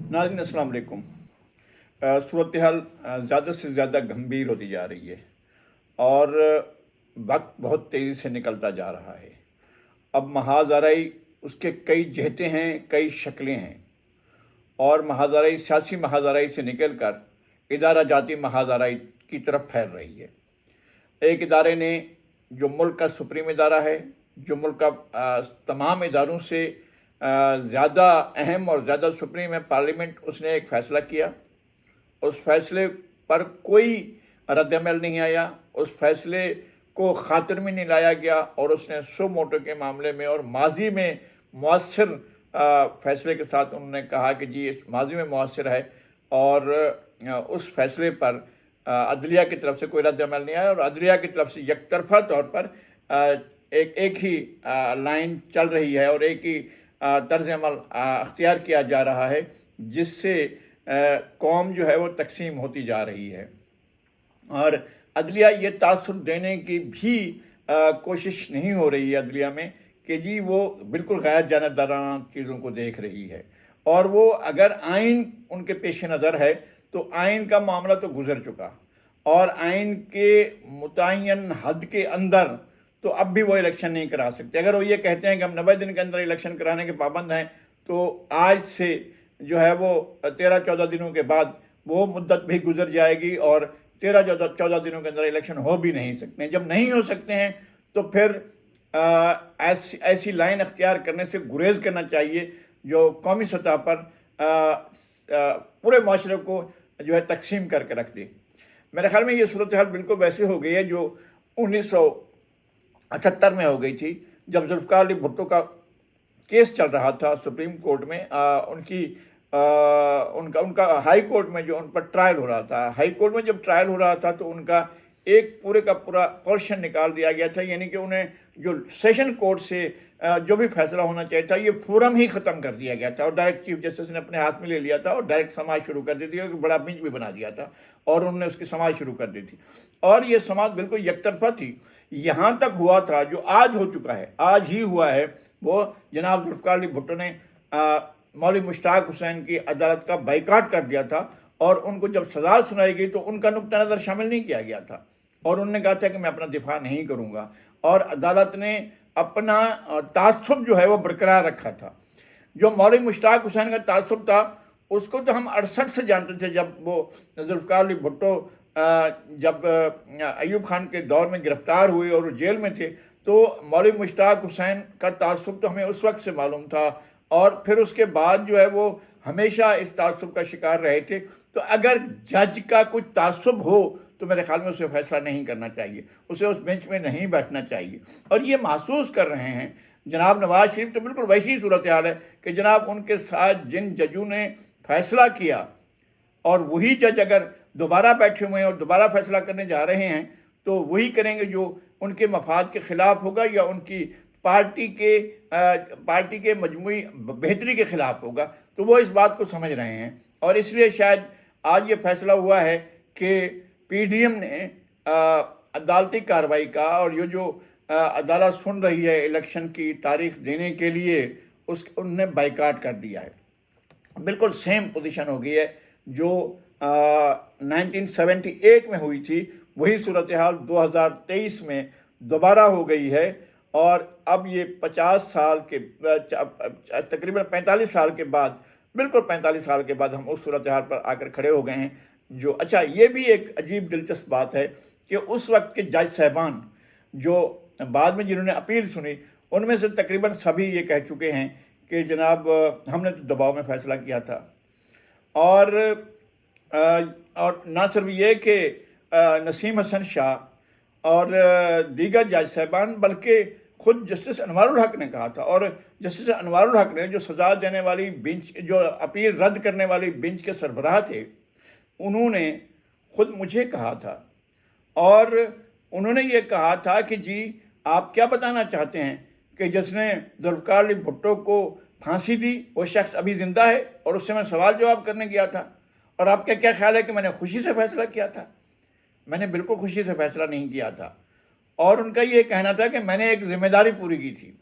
नाज़रीन अस्सलाम वालेकुम। सूरत हाल ज़्यादा से ज़्यादा गंभीर होती जा रही है और वक्त बहुत तेज़ी से निकलता जा रहा है। अब महाज़राई उसके कई जहते हैं, कई शक्लें हैं और महाज़राई सियासी महाज़राई से निकल कर इदारा जाती महाज़राई की तरफ फैल रही है। एक इदारे ने जो मुल्क का सुप्रीम इदारा है, जो मुल्क का तमाम इदारों से ज़्यादा अहम और ज़्यादा सुप्रीम है, पार्लियामेंट, उसने एक फ़ैसला किया। उस फैसले पर कोई रद्दअमल नहीं आया, उस फैसले को ख़ातिर में नहीं लाया गया और उसने सो मोटो के मामले में और माजी में मुअस्सिर फ़ैसले के साथ उन्होंने कहा कि जी इस माजी में मुअस्सिर है और उस फैसले पर अदलिया की तरफ से कोई रद्दअमल नहीं आया और अदलिया की तरफ से यकतरफा तौर पर एक ही लाइन चल रही है और एक ही तर्ज़ अमल अख्तियार किया जा रहा है, जिससे कौम जो है वो तकसीम होती जा रही है। और अदलिया ये तासुर देने की भी कोशिश नहीं हो रही है अदलिया में कि जी वो बिल्कुल गैर जानबदाराना चीज़ों को देख रही है और वो अगर आइन उनके पेश नज़र है तो आइन का मामला तो गुजर चुका और आइन के मुतय्यन हद के अंदर तो अब भी वो इलेक्शन नहीं करा सकते। अगर वो ये कहते हैं कि हम 90 दिन के अंदर इलेक्शन कराने के पाबंद हैं तो आज से जो है वो 13-14 दिनों के बाद वो मुद्दत भी गुजर जाएगी और 13-14 दिनों के अंदर इलेक्शन हो भी नहीं सकते हैं। जब नहीं हो सकते हैं तो फिर ऐसी लाइन अख्तियार करने से गुरेज करना चाहिए जो कौमी सतह पर पूरे माशरे को जो है तकसीम करके रख दे। मेरे ख्याल में ये सूरत हाल बिल्कुल वैसे हो गई है जो 1978 में हो गई थी, जब जुल्फ़िकार अली भुट्टो का केस चल रहा था सुप्रीम कोर्ट में। उनका हाई कोर्ट में जो उन पर ट्रायल हो रहा था, हाई कोर्ट में जब ट्रायल हो रहा था तो उनका एक पूरे का पूरा पोर्शन निकाल दिया गया था, यानी कि उन्हें जो सेशन कोर्ट से जो भी फैसला होना चाहिए था ये फोरम ही ख़त्म कर दिया गया था और डायरेक्ट चीफ जस्टिस ने अपने हाथ में ले लिया था और डायरेक्ट समाज शुरू कर दी थी और बड़ा बेंच भी बना दिया था और उन्होंने उसकी समाज शुरू कर दी थी और ये समाज बिल्कुल यकतरफा थी। यहाँ तक हुआ था जो आज हो चुका है, आज ही हुआ है, वो जनाब जुल्फ़िकार अली भुट्टो ने मौलवी मुश्ताक हुसैन की अदालत का बाइकाट कर दिया था और उनको जब सज़ा सुनाई गई तो उनका नुक्ता नज़र शामिल नहीं किया गया था और उन्होंने कहा था कि मैं अपना दिफा नहीं करूँगा और अदालत ने अपना तासुब जो है वो बरकरार रखा था। जो मौलवी मुश्ताक हुसैन का तासुब था उसको तो हम 68 से जानते थे, जब वो जुल्फ़िकार अली भुट्टो जब अयूब खान के दौर में गिरफ़्तार हुए और जेल में थे तो मौलवी मुश्ताक हुसैन का तासुब तो हमें उस वक्त से मालूम था और फिर उसके बाद जो है वो हमेशा इस तासुब का शिकार रहे थे। तो अगर जज का कुछ तासुब हो तो मेरे ख्याल में उसे फैसला नहीं करना चाहिए, उसे उस बेंच में नहीं बैठना चाहिए। और ये महसूस कर रहे हैं जनाब नवाज शरीफ, तो बिल्कुल वैसी ही सूरत हाल है कि जनाब उनके साथ जिन जजों ने फैसला किया और वही जज अगर दोबारा बैठे हुए हैं और दोबारा फैसला करने जा रहे हैं तो वही करेंगे जो उनके मफाद के ख़िलाफ़ होगा या उनकी पार्टी के मजमूई बेहतरी के ख़िलाफ़ होगा। तो वो इस बात को समझ रहे हैं और इसलिए शायद आज ये फैसला हुआ है कि PDM ने अदालती कार्रवाई का और ये जो अदालत सुन रही है इलेक्शन की तारीख देने के लिए उनने बाइकाट कर दिया है। बिल्कुल सेम पोजीशन हो गई है जो 1978 में हुई थी, वही सूरत हाल 2023 में दोबारा हो गई है और अब ये 50 साल के तकरीबन 45 साल के बाद, बिल्कुल 45 साल के बाद हम उस सूरत हाल पर आकर खड़े हो गए हैं। जो अच्छा ये भी एक अजीब दिलचस्प बात है कि उस वक्त के जज साहबान जो बाद में जिन्होंने अपील सुनी उनमें से तकरीबन सभी ये कह चुके हैं कि जनाब हमने तो दबाव में फ़ैसला किया था और ना सिर्फ ये कि नसीम हसन शाह और दीगर जज साहबान बल्कि ख़ुद जस्टिस अनवारुल हक ने कहा था और जस्टिस अनवारुल हक ने जो सज़ा देने वाली बेंच, जो अपील रद्द करने वाली बेंच के सरबराह थे, उन्होंने ख़ुद मुझे कहा था और उन्होंने ये कहा था कि जी आप क्या बताना चाहते हैं कि जिसने जुल्फ़िकार अली भुट्टो को फांसी दी वो शख्स अभी ज़िंदा है और उससे मैं सवाल जवाब करने गया था और आपका क्या ख्याल है कि मैंने खुशी से फ़ैसला किया था? मैंने बिल्कुल खुशी से फ़ैसला नहीं किया था और उनका ये कहना था कि मैंने एक ज़िम्मेदारी पूरी की थी।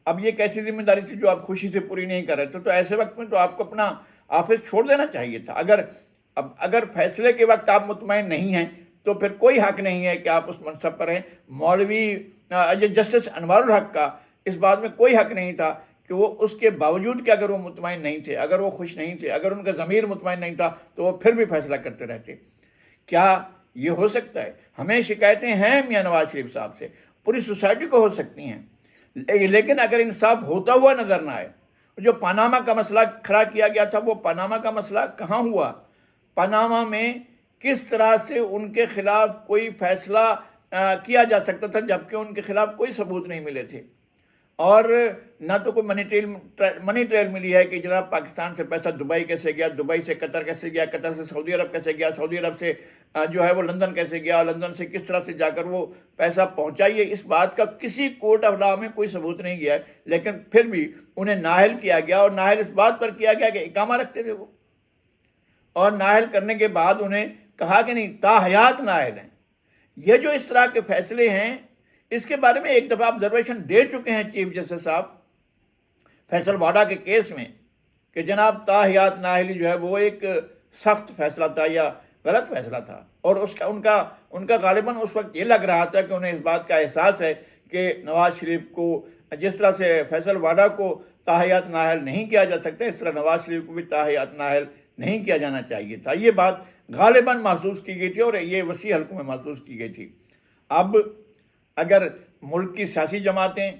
अब ये कैसी ज़िम्मेदारी थी जो आप खुशी से पूरी नहीं कर रहे थे? तो ऐसे वक्त में तो आपको अपना ऑफिस छोड़ देना चाहिए था। अगर फैसले के वक्त आप मुतमईन नहीं हैं तो फिर कोई हक नहीं है कि आप उस मनसब पर हैं। मौलवी जस्टिस अनवारुल हक का इस बात में कोई हक नहीं था कि वो उसके बावजूद कि अगर वो मुतमईन नहीं थे, अगर वो खुश नहीं थे, अगर उनका ज़मीर मुतमईन नहीं था तो वो फिर भी फैसला करते रहते। क्या ये हो सकता है? हमें शिकायतें हैं मियां नवाज शरीफ साहब से, पूरी सोसाइटी को हो सकती हैं, लेकिन अगर इंसाफ होता हुआ नज़र ना आए। जो पनामा का मसला खड़ा किया गया था, वो पनामा का मसला कहाँ हुआ? पनामा में किस तरह से उनके खिलाफ कोई फैसला किया जा सकता था जबकि उनके खिलाफ कोई सबूत नहीं मिले थे, और ना तो कोई मनी ट्रेल मिली है कि जनाब पाकिस्तान से पैसा दुबई कैसे गया, दुबई से कतर कैसे गया, कतर से सऊदी अरब कैसे गया, सऊदी अरब से जो है वो लंदन कैसे गया, लंदन से किस तरह से जाकर वो पैसा पहुंचाइए, इस बात का किसी कोर्ट ऑफ लॉ में कोई सबूत नहीं गया है। लेकिन फिर भी उन्हें नाअहल किया गया, और नाअहल इस बात पर किया गया कि इकामा रखते थे वो, और नाअहल करने के बाद उन्हें कहा कि नहीं ताहयात नाअहल हैं। ये जो इस तरह के फैसले हैं, इसके बारे में एक दफ़ा ऑब्जर्वेशन दे चुके हैं चीफ जस्टिस साहब फैसल वाडा के केस में कि जनाब ताहयात नाअहली जो है वो एक सख्त फैसला था या गलत फैसला था, और उनका गालिबन उस वक्त ये लग रहा था कि उन्हें इस बात का एहसास है कि नवाज शरीफ को जिस तरह से फैसल वाडा को ताहयात नाअहल नहीं किया जा सकता, इस तरह नवाज शरीफ को भी ताहयात नाअहल नहीं किया जाना चाहिए था। ये बात गालिबन महसूस की गई थी और ये वसी हल्कों में महसूस की गई थी। अब अगर मुल्क की सियासी जमातें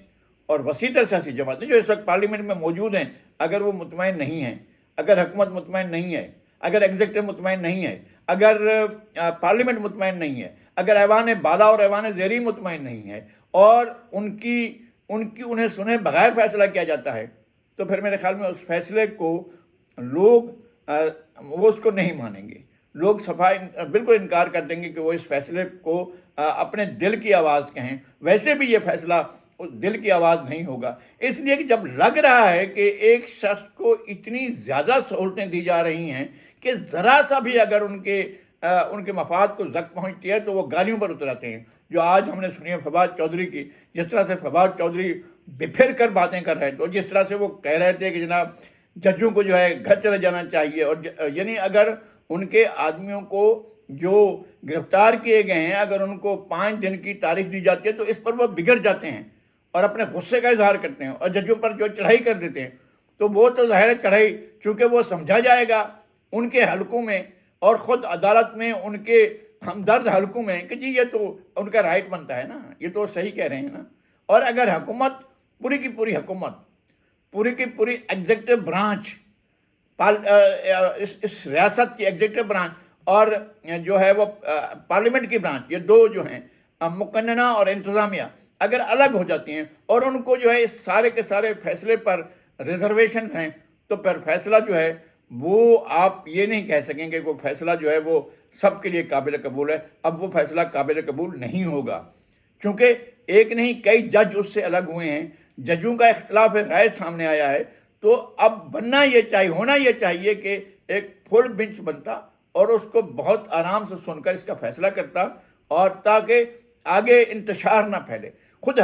और वसीतर सियासी जमातें जो इस वक्त पार्लियामेंट में मौजूद हैं, अगर वो मुतमईन नहीं हैं, अगर हुकूमत मुतमईन नहीं है, अगर एग्जीक्यूटिव मुतमईन नहीं है, अगर पार्लियामेंट मुतमईन नहीं है, अगर ऐवान बाला और ऐवान ज़ेरी मुतमईन नहीं है, और उन्हें सुने बगैर फैसला किया जाता है, तो फिर मेरे ख्याल में उस फैसले को लोग वो उसको नहीं मानेंगे। लोग बिल्कुल इनकार कर देंगे कि वो इस फैसले को अपने दिल की आवाज़ कहें। वैसे भी ये फैसला उस दिल की आवाज़ नहीं होगा, इसलिए कि जब लग रहा है कि एक शख्स को इतनी ज़्यादा सहूलतें दी जा रही हैं कि ज़रा सा भी अगर उनके मफाद को ज़ख्म पहुँचती है तो वो गालियों पर उतर आते हैं। जो आज हमने सुनी है फवाद चौधरी की, जिस तरह से फवाद चौधरी बिफिर कर बातें कर रहे थे, और जिस तरह से वो कह रहे थे कि जनाब जजों को जो है घर चले जाना चाहिए, और यानी अगर उनके आदमियों को जो गिरफ्तार किए गए हैं अगर उनको 5 दिन की तारीख दी जाती है तो इस पर वो बिगड़ जाते हैं और अपने गुस्से का इजहार करते हैं, और जजों पर जो चढ़ाई कर देते हैं। तो वो तो ज़ाहिर चढ़ाई चूँकि वो समझा जाएगा उनके हलकों में और ख़ुद अदालत में उनके हमदर्द हलकों में कि जी ये तो उनका राइट बनता है ना, ये तो सही कह रहे हैं ना। और अगर हुकूमत पूरी की पूरी हुकूमत पूरी की पूरी एग्जीक्यूटिव ब्रांच इस रियासत की एग्जीक्यूटिव ब्रांच और जो है वो पार्लियामेंट की ब्रांच, ये दो जो हैं मुकन्नना और इंतज़ामिया, अगर अलग हो जाती हैं और उनको जो है इस सारे के सारे फैसले पर रिजर्वेशन हैं, तो फिर फैसला जो है वो आप ये नहीं कह सकेंगे कि वो फैसला जो है वो सबके लिए काबिल कबूल है। अब वो फैसला काबिल कबूल नहीं होगा, क्योंकि एक नहीं कई जज उससे अलग हुए हैं, जजों का इख्तलाफ राय सामने आया है। तो अब होना ये चाहिए कि एक फुल बेंच बनता और उसको बहुत आराम से सुनकर इसका फैसला करता, और ताकि आगे इंतशार ना फैले। खुद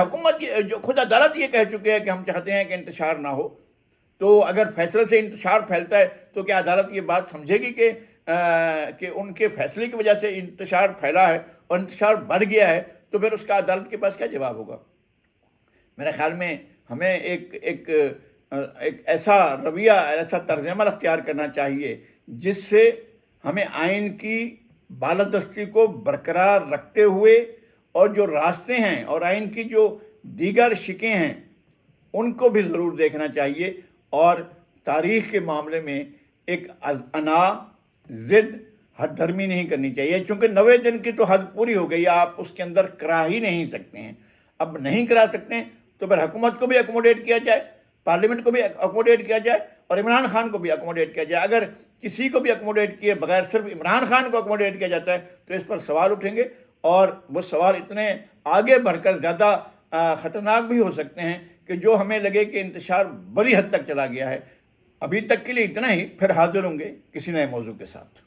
अदालत ये कह चुके हैं कि हम चाहते हैं कि इंतशार ना हो, तो अगर फैसले से इंतशार फैलता है तो क्या अदालत ये बात समझेगी कि उनके फैसले की वजह से इंतशार फैला है और इंतशार बढ़ गया है, तो फिर उसका अदालत के पास क्या जवाब होगा? मेरे ख्याल में हमें एक ऐसा रवैया, ऐसा तर्ज़-ए-अमल अख्तियार करना चाहिए जिससे हमें आइन की बालादस्ती को बरकरार रखते हुए और जो रास्ते हैं और आइन की जो दीगर शिकें हैं उनको भी ज़रूर देखना चाहिए, और तारीख़ के मामले में एक ज़िद हद धर्मी नहीं करनी चाहिए, क्योंकि 90 दिन की तो हद पूरी हो गई, आप उसके अंदर करा ही नहीं सकते हैं। अब नहीं करा सकते तो फिर हुकूमत को भी अकोमोडेट किया जाए, पार्लियामेंट को भी अकोमोडेट किया जाए और इमरान खान को भी अकोमोडेट किया जाए। अगर किसी को भी अकोमोडेट किए बगैर सिर्फ इमरान खान को अकोमोडेट किया जाता है तो इस पर सवाल उठेंगे, और वो सवाल इतने आगे बढ़कर ज़्यादा ख़तरनाक भी हो सकते हैं कि जो हमें लगे कि इंतशार बड़ी हद तक चला गया है। अभी तक के लिए इतना ही, फिर हाजिर होंगे किसी नए मौजू के साथ।